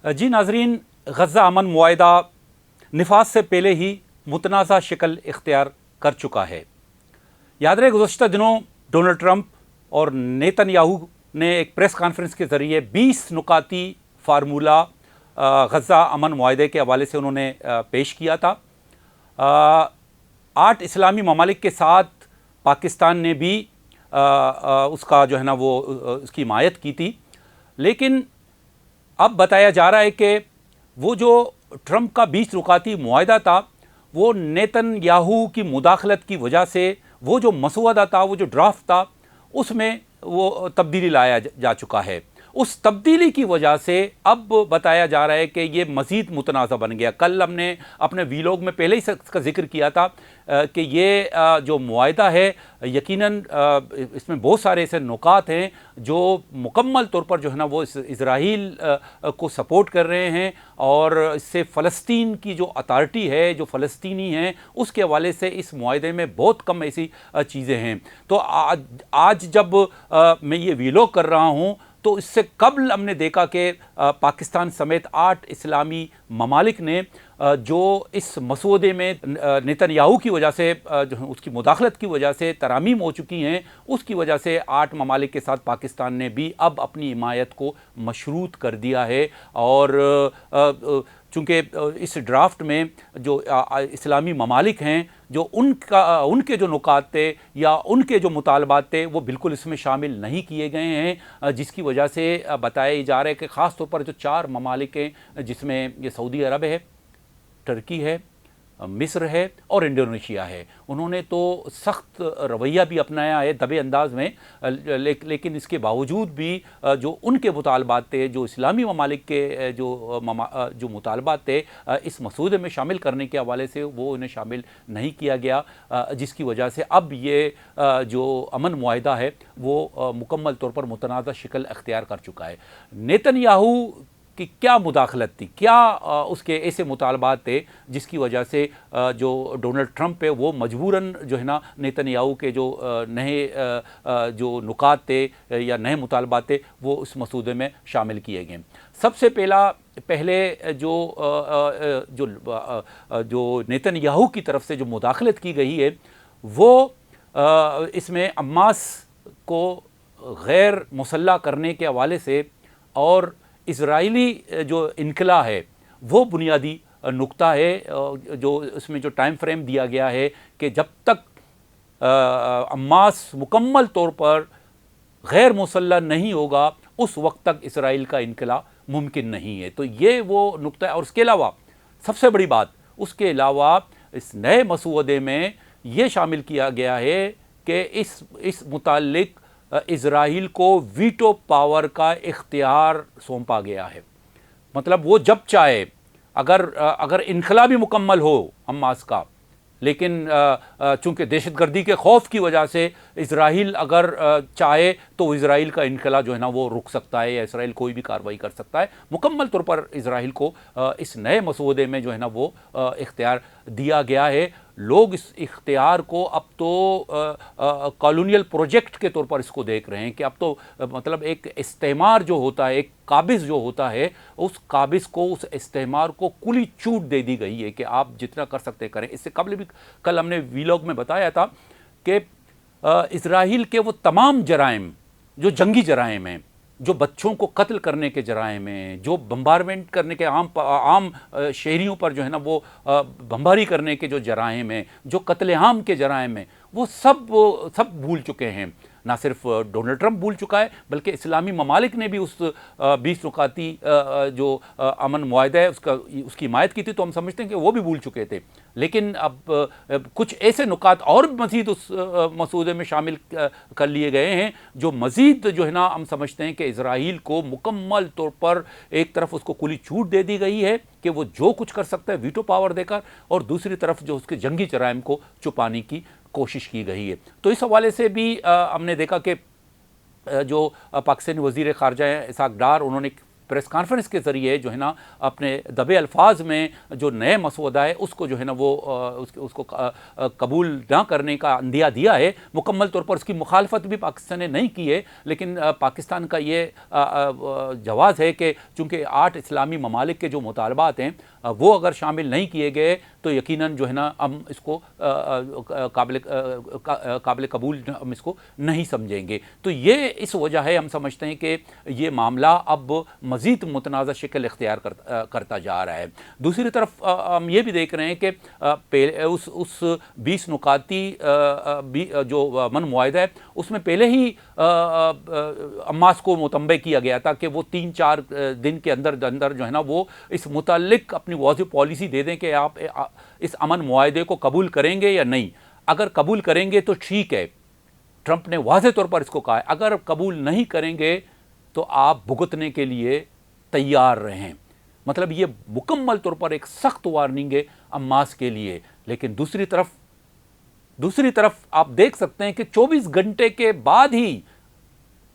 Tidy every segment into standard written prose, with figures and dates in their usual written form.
जी नाजरीन, गज़ा अमन मुआहदा नफाज से पहले ही मुतनाज़ा शक्ल इख्तियार कर चुका है। याद रहे गुज़श्ता दिनों डोनाल्ड ट्रंप और नेतन्याहू ने एक प्रेस कॉन्फ्रेंस के ज़रिए 20 नुकाती फार्मूला गज़ा अमन मुआहदे के हवाले से उन्होंने पेश किया था। 8 इस्लामी ममालिक के साथ पाकिस्तान ने भी उसका जो है ना वो उसकी हिमायत की थी, लेकिन अब बताया जा रहा है कि वो जो ट्रंप का 20 नुकाती मुआहदा था वो नेतन्याहू की मुदाखलत की वजह से वो जो मसौदा था, वो जो ड्राफ्ट था, उसमें वो तब्दीली लाया जा चुका है। उस तब्दीली की वजह से अब बताया जा रहा है कि ये मज़ीद मुतनाज़ा बन गया। कल हमने अपने वीलॉग में पहले ही इसका जिक्र किया था कि ये जो मुआहदा है यकीनन इसमें बहुत सारे ऐसे नुकात हैं जो मुकम्मल तौर पर जो है ना वो इज़राइल को सपोर्ट कर रहे हैं, और इससे फ़लस्तीन की जो अथॉरिटी है, जो फ़लस्तीनी हैं, उसके हवाले से इस मुआहदे में बहुत कम ऐसी चीज़ें हैं। तो आज जब मैं ये वीलॉग कर रहा हूँ तो इससे कबल हमने देखा कि पाकिस्तान समेत 8 इस्लामी ममालिक ने जो इस मसौदे में नेतन्याहू की वजह से जो उसकी मुदाखलत की वजह से तरामीम हो चुकी हैं, उसकी वजह से 8 ममालिक के साथ पाकिस्तान ने भी अब अपनी हिमायत को मशरूत कर दिया है। और चूँकि इस ड्राफ्ट में जो इस्लामी ममालिक हैं, जो उनके जो नुकात थे या उनके जो मुतालबात थे वो बिल्कुल इसमें शामिल नहीं किए गए हैं, जिसकी वजह से बताया जा रहा है कि ख़ास तौर पर जो 4 ममालिक हैं, जिसमें ये सऊदी अरब है, टर्की है, मिस्र है और इंडोनेशिया है, उन्होंने तो सख्त रवैया भी अपनाया है दबे अंदाज में, लेकिन इसके बावजूद भी जो उनके मुतालबात थे, जो इस्लामी ममालिक के जो मुतालबात थे इस मसौदे में शामिल करने के हवाले से, वो उन्हें शामिल नहीं किया गया, जिसकी वजह से अब ये जो अमन मुआहदा है वो मुकम्मल तौर पर मुतनाज़ा शक्ल अख्तियार कर चुका है। नेतन्याहू कि क्या मुदाखलत थी, क्या उसके ऐसे मुतालबात थे जिसकी वजह से जो डोनाल्ड ट्रंप है वो मजबूरन जो है ना नेतन्याहू के जो नए जो नुकात थे या नए मुतालबात थे वो उस मसौदे में शामिल किए गए। सबसे पहले जो नेतन्याहू की तरफ से जो मुदाखलत की गई है वो इसमें हमास को गैर मुसल्लह करने के हवाले से और इज़राइली जो इनकला है वो बुनियादी नुक्ता है, जो इसमें जो टाइम फ्रेम दिया गया है कि जब तक हमास मुकम्मल तौर पर गैर मुसल्लह नहीं होगा उस वक्त तक इसराइल का इनकला मुमकिन नहीं है। तो ये वो नुक्ता है। और उसके अलावा सबसे बड़ी बात, उसके अलावा इस नए मसौदे में ये शामिल किया गया है कि इस मुताल्लिक इज़राइल को वीटो पावर का इख्तियार सौंपा गया है। मतलब वो जब चाहे, अगर इनखला भी मुकम्मल हो हमास का, लेकिन चूँकि दहशतगर्दी के खौफ की वजह से इज़राइल अगर चाहे तो इज़राइल का इनखला जो है ना वो रुक सकता है, या इसराइल कोई भी कार्रवाई कर सकता है। मुकम्मल तौर पर इज़राइल को इस नए मसौदे में जो है ना वो इख्तियार दिया गया है। लोग इस इख्तियार को अब तो कॉलोनियल प्रोजेक्ट के तौर पर इसको देख रहे हैं कि अब तो मतलब एक इस्तेमार जो होता है, एक काबिज़ जो होता है, उस काबिज़ को, उस इस्तेमार को खुली छूट दे दी गई है कि आप जितना कर सकते करें। इससे कबल भी कल हमने वीलॉग में बताया था कि इज़राइल के वो तमाम जराइम जो जंगी जराइम हैं, जो बच्चों को कत्ल करने के जराइम हैं, जो बम्बारमेंट करने के आम शहरियों पर जो है ना वो बम्बारी करने के जो जराइम हैं, जो कत्लेआम के जराइम हैं, वो सब भूल चुके हैं। ना सिर्फ डोनाल्ड ट्रंप भूल चुका है बल्कि इस्लामी ममालिक ने भी उस 20 नुकाती जो अमन मुआहदा है उसकी हिमायत की थी, तो हम समझते हैं कि वो भी भूल चुके थे। लेकिन अब कुछ ऐसे नुकात और मज़ीद उस मसौदे में शामिल कर लिए गए हैं जो मज़ीद जो है ना हम समझते हैं कि इज़राइल को मुकम्मल तौर पर एक तरफ उसको खुली छूट दे दी गई है कि वो जो कुछ कर सकता है वीटो पावर देकर, और दूसरी तरफ जो उसके जंगी जराइम को छुपाने की कोशिश की गई है। तो इस हवाले से भी हमने देखा कि जो पाकिस्तानी वज़ीर ख़ारजा हैं इसाक डार, उन्होंने प्रेस कॉन्फ्रेंस के ज़रिए जो है ना अपने दबे अल्फाज में जो नए मसौदा है उसको जो है ना वो उसको कबूल ना करने का अंदिया दिया है। मुकम्मल तौर पर उसकी मुखालफत भी पाकिस्तान ने नहीं की है, लेकिन पाकिस्तान का ये जवाज़ है कि चूँकि 8 इस्लामी ममालिक के जो मुतालबात हैं वो अगर शामिल नहीं किए गए तो यकीनन जो है ना हम इसको काबिल कबूल हम इसको नहीं समझेंगे। तो ये इस वजह है हम समझते हैं कि ये मामला अब मज़ीद मुतनाज़ा शक्ल इख्तियार करता जा रहा है। दूसरी तरफ हम ये भी देख रहे हैं कि उस 20 नुकाती जो अमन मुआहिदा है उसमें पहले ही अम्मास को मुतंबे किया गया था कि वो 3-4 दिन के अंदर अंदर जो है ना वो इस मुतालिक अपनी वाज़िह पॉलिसी दे दें कि आप इस अमन मुआहिदे को कबूल करेंगे या नहीं। अगर कबूल करेंगे तो ठीक है, ट्रंप ने वाज़ेह तौर पर इसको कहा है, अगर कबूल नहीं करेंगे तो आप भुगतने के लिए तैयार रहें। मतलब ये मुकम्मल तौर पर एक सख्त वार्निंग है अम्मास के लिए। लेकिन दूसरी तरफ आप देख सकते हैं कि 24 घंटे के बाद ही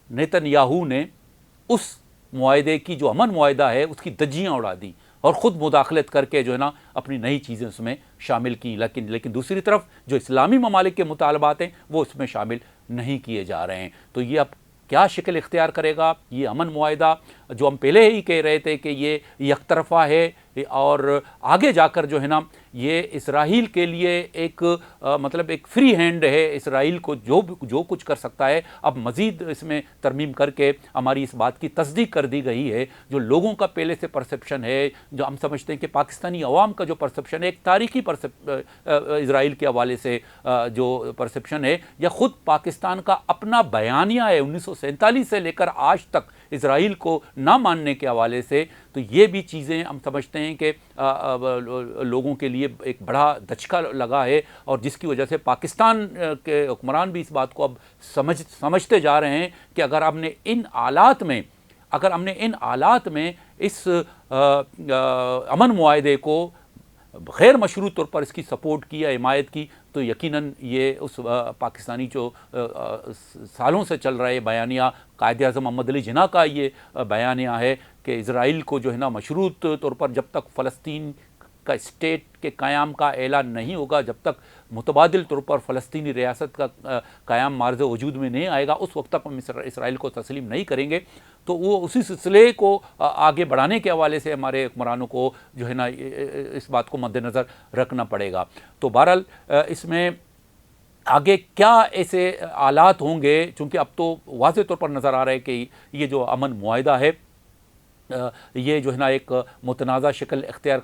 नेतन्याहू ने उस मुआहिदे की जो अमन मुआहिदा है उसकी धज्जियाँ उड़ा दी और ख़ुद मुदाखलत करके जो है ना अपनी नई चीज़ें उसमें शामिल की। लेकिन दूसरी तरफ जो इस्लामी ममालिक के मुतालबात हैं वो उसमें शामिल नहीं किए जा रहे हैं। तो ये अब क्या शक्ल इख्तियार करेगा ये अमन मुआहिदा, जो हम पहले ही कह रहे थे कि ये यकतरफ़ा है और आगे जाकर जो है ना ये इसराइल के लिए एक मतलब एक फ्री हैंड है। इसराइल को जो कुछ कर सकता है अब मज़ीद इसमें तरमीम करके हमारी इस बात की तस्दीक कर दी गई है। जो लोगों का पहले से परसेप्शन है, जो हम समझते हैं कि पाकिस्तानी अवाम का जो परसेप्शन है, एक तारीखी इसराइल के हवाले से जो परसेप्शन है, या ख़ुद पाकिस्तान का अपना बयानिया है 1947 से लेकर आज तक इसराइल को ना मानने के हवाले से, तो ये भी चीज़ें हम समझते हैं कि लोगों के लिए एक बड़ा धचका लगा है और जिसकी वजह से पाकिस्तान के हुक्मरान भी इस बात को अब समझते जा रहे हैं कि अगर हमने इन आलात में इस अमन मुआहिदे को गैर मशरूत तौर पर इसकी सपोर्ट की या हिमायत की तो यकीनन ये उस पाकिस्तानी जो सालों से चल रहे बयानिया, कायद-ए-आज़म मोहम्मद अली जिन्ना का ये बयानिया है कि इज़राइल को जो है ना मशरूत तौर पर जब तक फ़लस्तीन का स्टेट के क़याम का ऐलान नहीं होगा, जब तक मुतबादिल तौर पर फ़लस्तीनी रियासत का क़याम मार्ज़ वजूद में नहीं आएगा, उस वक्त तक हम इसराइल को तस्लीम नहीं करेंगे। तो वो उसी सिलसिले को आगे बढ़ाने के हवाले से हमारे हुक्मरानों को जो है ना इस बात को मद्देनज़र रखना पड़ेगा। तो बहरहाल इसमें आगे क्या ऐसे आलात होंगे, चूँकि अब तो वाज़ेह तौर पर नज़र आ रहा है कि ये जो अमन मुआहिदा है ये जो है ना एक मुतनाज़ा शक्ल इख्तियार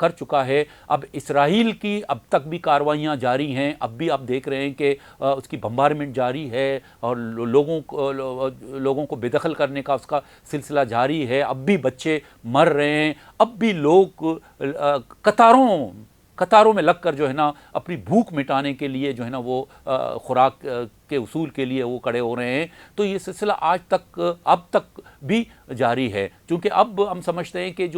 कर चुका है। अब इसराइल की अब तक भी कार्रवाइयाँ जारी हैं, अब भी आप देख रहे हैं कि उसकी बम्बारमेंट जारी है और लोगों को बेदखल करने का उसका सिलसिला जारी है। अब भी बच्चे मर रहे हैं, अब भी लोग कतारों में लगकर जो है ना अपनी भूख मिटाने के लिए जो है ना वो खुराक के उसूल के लिए वो खड़े हो रहे हैं। तो ये सिलसिला अब तक भी जारी है, क्योंकि अब हम समझते हैं कि ये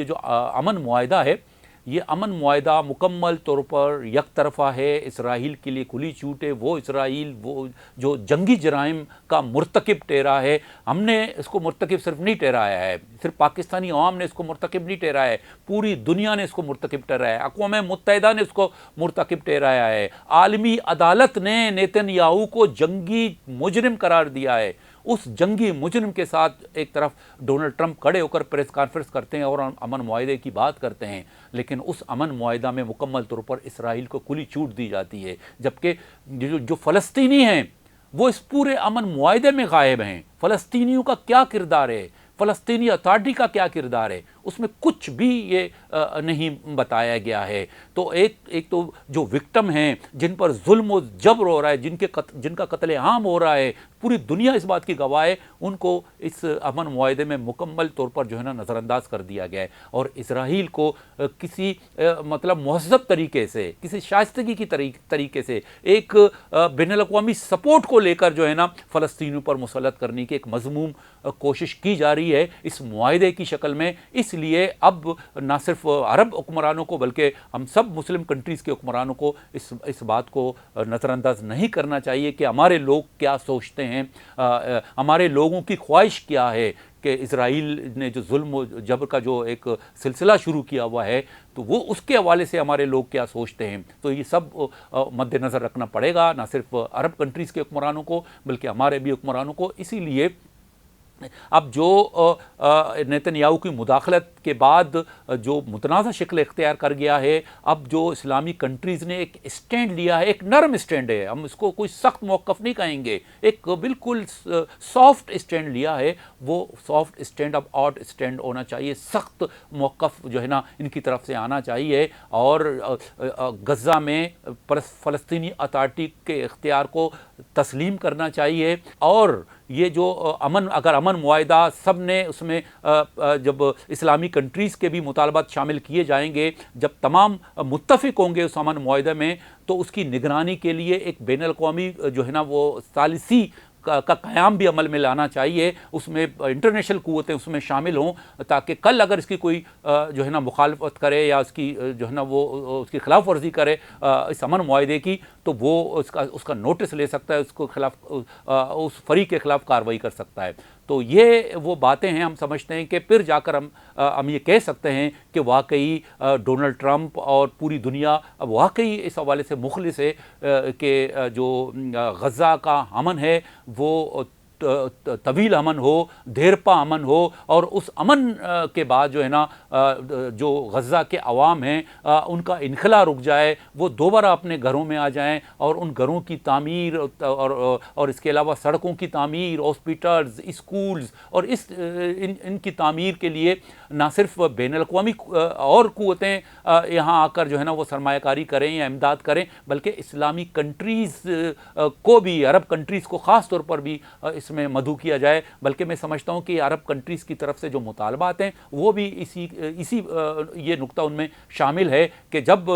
जो अमन मुआहिदा है, ये अमन मुआहिदा मुकम्मल तौर पर एक तरफ़ा है, इसराइल के लिए खुली छूट है। वो इसराइल वो जो जंगी जराइम का मुर्तकिब ठहरा है, हमने इसको मुर्तकिब सिर्फ नहीं ठहराया है, सिर्फ पाकिस्तानी अवाम ने इसको मुर्तकिब नहीं ठहराया है, पूरी दुनिया ने इसको मुर्तकिब ठहराया है, अक़वाम मुत्तहिदा ने इसको मुर्तकिब ठहराया है, आलमी अदालत ने नेतन्याहू को जंगी मुजरिम करार दिया है। उस जंगी मुजरिम के साथ एक तरफ डोनाल्ड ट्रंप खड़े होकर प्रेस कॉन्फ्रेंस करते हैं और अमन मुआहिदे की बात करते हैं, लेकिन उस अमन मुआहिदा में मुकम्मल तौर पर इसराइल को खुली छूट दी जाती है, जबकि जो फ़लस्तीनी हैं वो इस पूरे अमन मुआहिदे में गायब हैं। फ़लस्तीनियों का क्या किरदार है, फ़लस्तीनी अथॉरिटी का क्या किरदार है, उसमें कुछ भी ये नहीं बताया गया है। तो एक तो जो विक्टिम हैं, जिन पर जुल्म और जबर हो रहा है, जिनका कत्ले आम हो रहा है, पूरी दुनिया इस बात की गवाह है, उनको इस अमन मुआहिदे में मुकम्मल तौर पर जो है ना नज़रअंदाज कर दिया गया है। और इसराइल को किसी मतलब महज़ब तरीके से, किसी शाइस्तगी की तरीके से एक बैनुल-अक़वामी सपोर्ट को लेकर जो है ना फ़लस्तीनियों पर मुसल्लत करने की एक मज़मूम कोशिश की जा रही है इस मुआहिदे की शक्ल में। इसलिए अब ना सिर्फ अरब हुक्मरानों को बल्कि हम सब मुस्लिम कंट्रीज़ के हुक्मरानों को इस बात को नज़रअंदाज नहीं करना चाहिए कि हमारे लोग क्या सोचते हैं, हमारे लोगों की ख्वाहिश क्या है, کہ اسرائیل نے جو ظلم و جبر کا جو ایک سلسلہ شروع کیا ہوا ہے تو وہ اس کے حوالے سے ہمارے لوگ کیا سوچتے ہیں. تو یہ سب مد نظر رکھنا پڑے گا، نہ صرف عرب کنٹریز کے حکمرانوں کو بلکہ ہمارے بھی حکمرانوں کو. اسی لیے اب جو نیتن یاہو کی مداخلت کے بعد جو متنازع شکل اختیار کر گیا ہے، اب جو اسلامی کنٹریز نے ایک اسٹینڈ لیا ہے، ایک نرم اسٹینڈ ہے، ہم اس کو کوئی سخت موقف نہیں کہیں گے، ایک بالکل سافٹ اسٹینڈ لیا ہے. وہ سافٹ اسٹینڈ اب آڈ اسٹینڈ ہونا چاہیے، سخت موقف جو ہے نا ان کی طرف سے آنا چاہیے، اور غزہ میں فلسطینی اتھارٹی کے اختیار کو تسلیم کرنا چاہیے. اور یہ جو اگر امن معاہدہ سب نے اس میں جب اسلامی کنٹریز کے بھی مطالبات شامل کیے جائیں گے، جب تمام متفق ہوں گے اس امن معاہدے میں، تو اس کی نگرانی کے لیے ایک بین الاقوامی جو ہے نا وہ ثالثی کا قیام بھی عمل میں لانا چاہیے. اس میں انٹرنیشنل قوتیں اس میں شامل ہوں، تاکہ کل اگر اس کی کوئی جو ہے نا مخالفت کرے یا اس کی جو ہے نا وہ اس کی خلاف ورزی کرے اس امن معاہدے کی، تو وہ اس کا نوٹس لے سکتا ہے، اس کو خلاف اس فریق کے خلاف کارروائی کر سکتا ہے. تو یہ وہ باتیں ہیں، ہم سمجھتے ہیں کہ پھر جا کر ہم یہ کہہ سکتے ہیں کہ واقعی ڈونلڈ ٹرمپ اور پوری دنیا اب واقعی اس حوالے سے مخلص ہے کہ جو غزہ کا امن ہے وہ طویل امن ہو، دیرپا امن ہو، اور اس امن کے بعد جو ہے نا جو غزہ کے عوام ہیں ان کا انخلا رک جائے، وہ دوبارہ اپنے گھروں میں آ جائیں، اور ان گھروں کی تعمیر اور اس کے علاوہ سڑکوں کی تعمیر، ہاسپٹلز، اسکولز اور ان کی تعمیر کے لیے نہ صرف بین الاقوامی اور قوتیں یہاں آ کر جو ہے نا وہ سرمایہ کاری کریں یا امداد کریں، بلکہ اسلامی کنٹریز کو بھی، عرب کنٹریز کو خاص طور پر بھی اس میں مدعو کیا جائے. بلکہ میں سمجھتا ہوں کہ عرب کنٹریز کی طرف سے جو مطالبات ہیں وہ بھی اسی یہ نقطہ ان میں شامل ہے کہ جب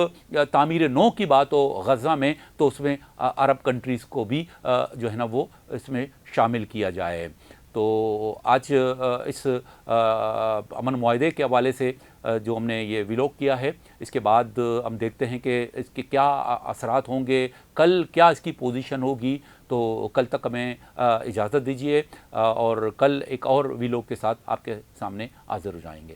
تعمیر نو کی بات ہو غزہ میں، تو اس میں عرب کنٹریز کو بھی جو ہے نا وہ اس میں شامل کیا جائے. تو آج اس امن معاہدے کے حوالے سے جو ہم نے یہ ویلاگ کیا ہے، اس کے بعد ہم دیکھتے ہیں کہ اس کے کیا اثرات ہوں گے، کل کیا اس کی پوزیشن ہوگی. تو کل تک ہمیں اجازت دیجیے، اور کل ایک اور ویلاگ کے ساتھ آپ کے سامنے حاضر ہو جائیں گے.